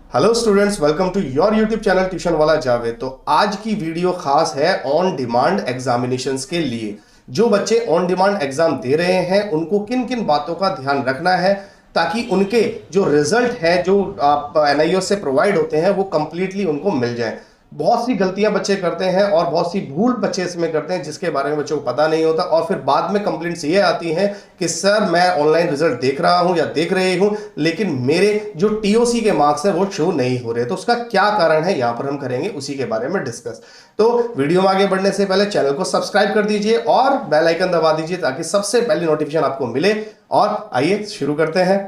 Hello students, welcome to your YouTube channel tuition वाला जावेद। तो आज की वीडियो खास है ऑन डिमांड एग्जामिनेशंस के लिए। जो बच्चे ऑन डिमांड एग्जाम दे रहे हैं उनको किन किन बातों का ध्यान रखना है ताकि उनके जो रिजल्ट है जो एनआईओ से प्रोवाइड होते हैं वो कंप्लीटली उनको मिल जाए। बहुत सी गलतियां बच्चे करते हैं और बहुत सी भूल बच्चे इसमें करते हैं जिसके बारे में बच्चों को पता नहीं होता, और फिर बाद में कंप्लेंट्स ये आती हैं कि सर मैं ऑनलाइन रिजल्ट देख रहा हूं या देख रही हूं लेकिन मेरे जो टीओसी के मार्क्स हैं वो शो नहीं हो रहे। तो उसका क्या कारण है यहां पर हम करेंगे उसी के बारे में डिस्कस। तो वीडियो में आगे बढ़ने से पहले चैनल को सब्सक्राइब कर दीजिए और बेल आइकन दबा दीजिए ताकि सबसे पहले नोटिफिकेशन आपको मिले। और आइए शुरू करते हैं।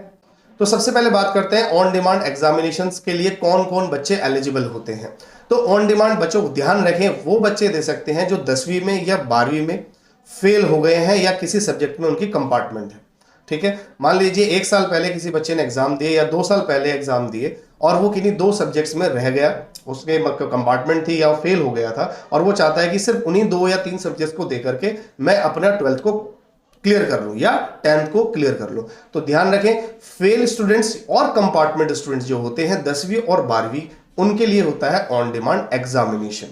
तो सबसे पहले बात करते हैं ऑन डिमांड एग्जामिनेशंस के लिए कौन कौन बच्चे एलिजिबल होते हैं। तो ऑन डिमांड बच्चों को ध्यान रखें, वो बच्चे दे सकते हैं जो 10वीं में या 12वीं में फेल हो गए हैं या किसी सब्जेक्ट में उनकी कंपार्टमेंट है। ठीक है, मान लीजिए 1 साल पहले किसी बच्चे ने एग्जाम दिए या 2 साल पहले एग्जाम दिए और वो किन्हीं 2 सब्जेक्ट्स में रह गया, उसके कंपार्टमेंट थी या फेल हो गया था और वो चाहता है कि सिर्फ उन्हीं 2 या 3 सब्जेक्ट्स को देकर के मैं अपना 12th को क्लियर कर लूं या 10th को क्लियर कर लूं। तो ध्यान रखें, फेल स्टूडेंट्स और कंपार्टमेंट स्टूडेंट्स जो होते हैं 10वीं और 12वीं उनके लिए होता है ऑन डिमांड एग्जामिनेशन।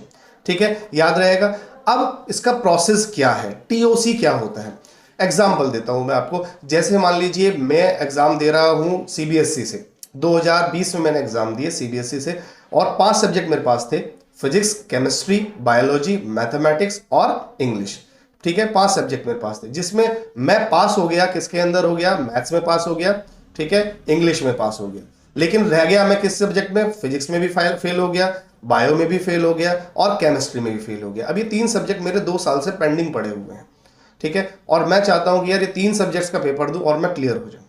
ठीक है, याद रहेगा। अब इसका प्रोसेस क्या है, टीओसी क्या होता है, एग्जाम्पल देता हूं मैं आपको। जैसे मान लीजिए मैं एग्जाम दे रहा हूं सीबीएसई से, 2020 में मैंने एग्जाम दिए सीबीएसई से और 5 सब्जेक्ट मेरे पास थे, फिजिक्स, केमिस्ट्री, बायोलॉजी, मैथमेटिक्स और इंग्लिश। ठीक है, 5 सब्जेक्ट मेरे पास थे जिसमें मैं पास हो गया, किसके अंदर हो गया, मैथ्स में पास हो गया, ठीक है, इंग्लिश में पास हो गया। लेकिन रह गया मैं किस सब्जेक्ट में, फिजिक्स में भी फेल हो गया, बायो में भी फेल हो गया और केमिस्ट्री में भी फेल हो गया। अब ये 3 सब्जेक्ट मेरे 2 साल से पेंडिंग पड़े हुए हैं। ठीक है, और मैं चाहता हूं कि यार ये 3 सब्जेक्ट्स का पेपर दूं और मैं क्लियर हो जाऊं।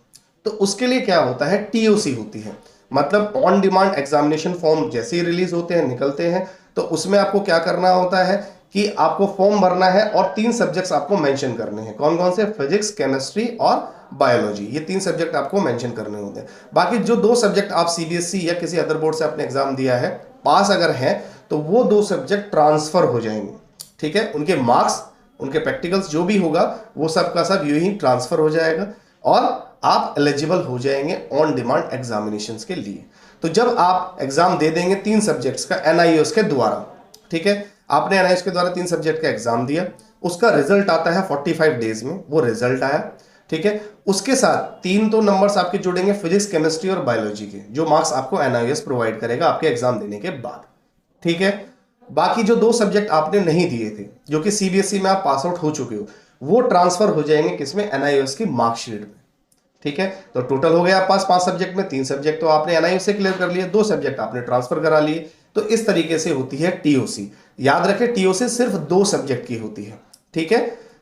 तो उसके लिए क्या होता है, टीओसी होती है, मतलब ऑन डिमांड एग्जामिनेशन फॉर्म जैसे ही रिलीज होते हैं, निकलते हैं, तो उसमें आपको क्या करना होता है कि आपको फॉर्म भरना है और 3 सब्जेक्ट्स आपको मेंशन करने हैं। कौन कौन से, फिजिक्स, केमिस्ट्री और बायोलॉजी, ये 3 सब्जेक्ट आपको मेंशन करने होते हैं। बाकी जो 2 सब्जेक्ट आप सीबीएसई या किसी अदर बोर्ड से आपने एग्जाम दिया है, पास अगर है तो वो 2 सब्जेक्ट ट्रांसफर हो जाएंगे। ठीक है, उनके मार्क्स, उनके प्रैक्टिकल्स जो भी होगा वो सब का सब यूं ही ट्रांसफर हो जाएगा और आप एलिजिबल हो जाएंगे ऑन डिमांड एग्जामिनेशंस के लिए। तो जब आप एग्जाम दे देंगे 3 सब्जेक्ट्स का एनआईओएस के द्वारा, ठीक है, आपने एनआईओएस के द्वारा 3 सब्जेक्ट का एग्जाम दिया, उसका रिजल्ट आता है 45 डेज में, वो रिजल्ट आया। ठीक है, उसके साथ 3 तो नंबर्स आपके जुड़ेंगे फिजिक्स, केमिस्ट्री और बायोलॉजी के, जो मार्क्स आपको एनआईओएस प्रोवाइड करेगा आपके एग्जाम देने के बाद। ठीक है, बाकी जो 2 सब्जेक्ट आपने नहीं दिए थे जो कि सीबीएसई में आप पास आउट हो चुके हो, वो ट्रांसफर हो जाएंगे किसमें, एनआईओएस की मार्कशीट में। ठीक है, तो टोटल हो गया आप पास 5 सब्जेक्ट में, 3 सब्जेक्ट तो आपने एनआईओएस से क्लियर कर लिए, 2 सब्जेक्ट आपने ट्रांसफर करा लिए। तो इस तरीके से होती है टीओसी। याद रखें, टीओसी सिर्फ 2 सब्जेक्ट की होती है। ठीक है,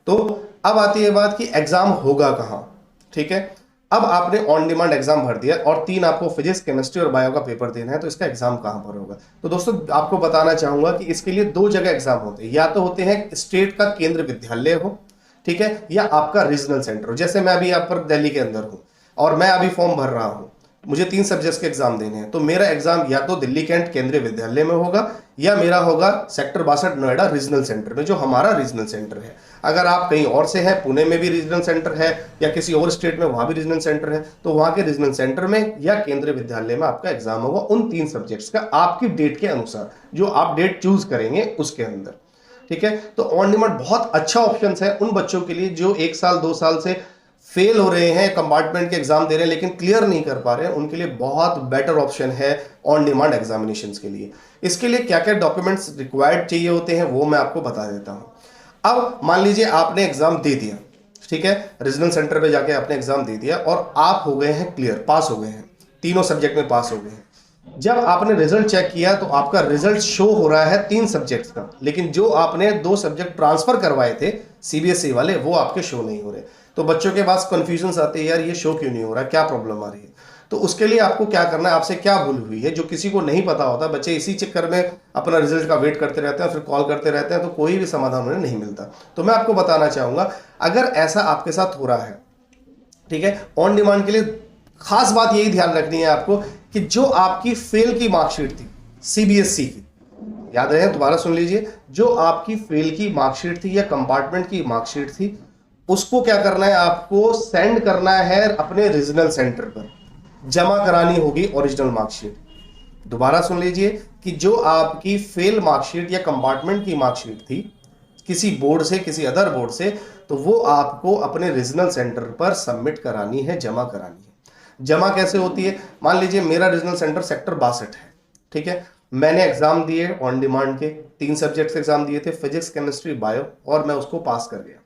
तो अब आती है बात कि एग्जाम होगा कहां। ठीक है, अब आपने ऑन डिमांड एग्जाम भर दिया और 3 आपको फिजिक्स, केमिस्ट्री और बायो का पेपर देना है, तो इसका एग्जाम कहां पर होगा। तो दोस्तों आपको बताना चाहूंगा कि इसके लिए 2 जगह एग्जाम होते हैं, या तो होते हैं स्टेट का केंद्र विद्यालय हो, ठीक है, या आपका रीजनल सेंटर हो। जैसे मैं अभी यहाँ पर दिल्ली के अंदर हूं और मैं अभी फॉर्म भर रहा हूं, मुझे 3 सब्जेक्ट्स के एग्जाम देने हैं, तो मेरा एग्जाम या तो दिल्ली कैंट केंद्रीय विद्यालय में होगा या मेरा होगा सेक्टर 62 नोएडा रीजनल सेंटर में, जो हमारा रीजनल सेंटर है। अगर आप कहीं और से हैं, पुणे में भी रीजनल सेंटर है या किसी और स्टेट में वहां भी रीजनल सेंटर है, तो वहां के रीजनल सेंटर में या केंद्रीय विद्यालय में आपका एग्जाम होगा उन 3 सब्जेक्ट्स का, आपकी डेट के अनुसार, जो आप डेट चूज करेंगे उसके अंदर। ठीक है, तो ऑन डिमांड बहुत अच्छा ऑप्शन है उन बच्चों के लिए जो 1 साल 2 साल से फेल हो रहे हैं, कंपार्टमेंट के एग्जाम दे रहे हैं लेकिन क्लियर नहीं कर पा रहे हैं, उनके लिए बहुत बेटर ऑप्शन है ऑन डिमांड एग्जामिनेशंस के लिए। इसके लिए क्या क्या डॉक्यूमेंट्स रिक्वायर्ड चाहिए होते हैं वो मैं आपको बता देता हूं। अब मान लीजिए आपने एग्जाम दे दिया, ठीक है, रीजनल सेंटर पे जाके आपने एग्जाम दे दिया और आप हो गए हैं क्लियर, पास हो गए हैं, तीनों सब्जेक्ट में पास हो गए हैं। जब आपने रिजल्ट चेक किया तो आपका रिजल्ट शो हो रहा है 3 सब्जेक्ट्स का, लेकिन जो आपने 2 सब्जेक्ट ट्रांसफर करवाए थे सीबीएसई वाले वो आपके शो नहीं हो रहे। तो बच्चों के पास कंफ्यूजन आते हैं, यार ये शो क्यों नहीं हो रहा, क्या प्रॉब्लम आ रही है। तो उसके लिए आपको क्या करना है, आपसे क्या भूल हुई है, जो किसी को नहीं पता होता। बच्चे इसी चक्कर में अपना रिजल्ट का वेट करते रहते हैं, फिर कॉल करते रहते हैं, तो कोई भी समाधान उन्हें नहीं मिलता। तो मैं आपको बताना चाहूंगा, अगर ऐसा आपके साथ हो रहा है, ठीक है, ऑन डिमांड के लिए खास बात यही ध्यान रखनी है आपको कि जो आपकी फेल की मार्कशीट थी सीबीएसई की, याद रहे, दोबारा सुन लीजिए, जो आपकी फेल की मार्कशीट थी या कंपार्टमेंट की मार्कशीट थी, उसको क्या करना है, आपको सेंड करना है अपने रीजनल सेंटर पर, जमा करानी होगी ओरिजिनल मार्कशीट। दोबारा सुन लीजिए कि जो आपकी फेल मार्कशीट या कंपार्टमेंट की मार्कशीट थी किसी बोर्ड से, किसी अदर बोर्ड से, तो वो आपको अपने रीजनल सेंटर पर सबमिट करानी है, जमा करानी है। जमा कैसे होती है? मान लीजिए मेरा रीजनल सेंटर सेक्टर 62 है, ठीक है। मैंने एग्जाम दिए ऑन डिमांड के, 3 सब्जेक्ट्स एग्जाम दिए थे, फिजिक्स, केमिस्ट्री, बायो, और मैं उसको पास कर गया,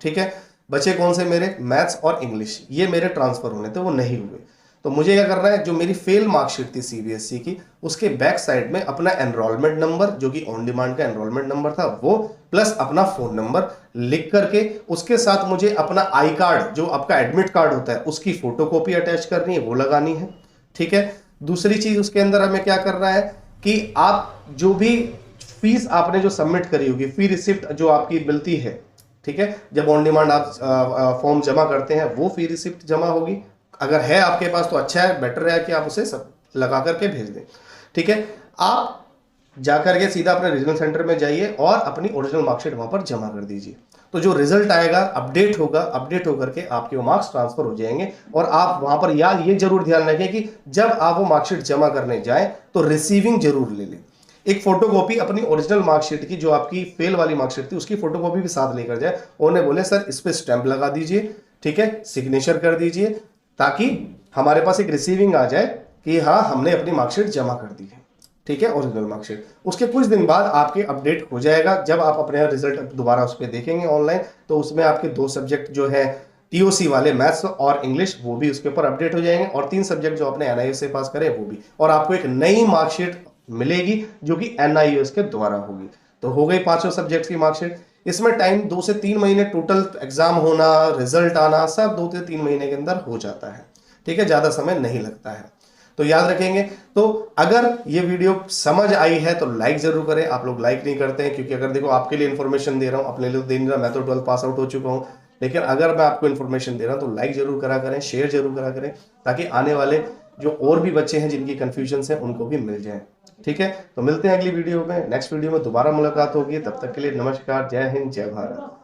ठीक है। बचे कौन से मेरे? मैथ्स और इंग्लिश। ये मेरे ट्रांसफर होने थे, वो नहीं हुए। तो मुझे क्या करना है, जो मेरी फेल मार्कशीट थी सीबीएसई की, उसके बैक साइड में अपना एनरोलमेंट नंबर, जो कि ऑन डिमांड का एनरोलमेंट नंबर था, वो प्लस अपना फोन नंबर लिख करके, उसके साथ मुझे अपना आई कार्ड, जो आपका एडमिट कार्ड होता है, उसकी फोटोकॉपी अटैच करनी है, वो लगानी है, ठीक है। दूसरी चीज उसके अंदर हमें क्या करना है कि आप जो भी फीस आपने जो सबमिट करी होगी, फी रिसिप्ट जो आपकी मिलती है, ठीक है, जब ऑन डिमांड आप फॉर्म जमा करते हैं, वो फी रिसिप्ट जमा होगी। अगर है आपके पास तो अच्छा है, बेटर है कि आप उसे सब लगा करके भेज दें, ठीक है। आप जाकर के सीधा अपने रीजनल सेंटर में जाइए और अपनी ओरिजिनल मार्कशीट वहां पर जमा कर दीजिए। तो जो रिजल्ट आएगा अपडेट होगा, अपडेट होकर के आपके वो मार्क्स ट्रांसफर हो जाएंगे। और आप वहां पर याद ये जरूर ध्यान रखें कि जब आप वो मार्कशीट जमा करने जाएं तो रिसीविंग जरूर ले लें। एक फोटोकॉपी अपनी ओरिजिनल मार्कशीट की, जो आपकी फेल वाली मार्कशीट थी, उसकी फोटोकॉपी भी साथ लेकर जाए। उन्हें बोले सर इस पे स्टैंप लगा दीजिए, ठीक है, सिग्नेचर कर दीजिए, ताकि हमारे पास एक रिसीविंग आ जाए कि हाँ हमने अपनी मार्कशीट जमा कर दी है, ठीक है, ओरिजिनल मार्कशीट। उसके कुछ दिन बाद आपके अपडेट हो जाएगा। जब आप अपने रिजल्ट दोबारा उस पर देखेंगे ऑनलाइन, तो उसमें आपके 2 सब्जेक्ट जो है टीओसी वाले, मैथ्स और इंग्लिश, वो भी उसके ऊपर अपडेट हो जाएंगे, और 3 सब्जेक्ट जो आपने एनआईओएस से पास करे वो भी। और आपको एक नई मार्कशीट मिलेगी जो कि एनआईओएस के द्वारा होगी। तो हो गई 5 सब्जेक्ट की मार्कशीट। इसमें टाइम 2 से 3 महीने टोटल, एग्जाम होना, रिजल्ट आना, सब 2 से 3 महीने के अंदर हो जाता है, ठीक है, ज्यादा समय नहीं लगता है। तो याद रखेंगे। तो अगर ये वीडियो समझ आई है तो लाइक जरूर करें। आप लोग लाइक नहीं करते हैं, क्योंकि अगर देखो आपके लिए इन्फॉर्मेशन दे रहा हूं, अपने लिए दे नहीं रहा, मैं तो 12th पास आउट हो चुका हूं, लेकिन अगर मैं आपको इन्फॉर्मेशन दे रहा हूं तो लाइक जरूर करा करें, शेयर जरूर करा करें, ताकि आने वाले जो और भी बच्चे हैं जिनकी कंफ्यूजन है उनको भी मिल जाए, ठीक है। तो मिलते हैं अगली वीडियो में, नेक्स्ट वीडियो में दोबारा मुलाकात होगी। तब तक के लिए नमस्कार, जय हिंद, जय भारत।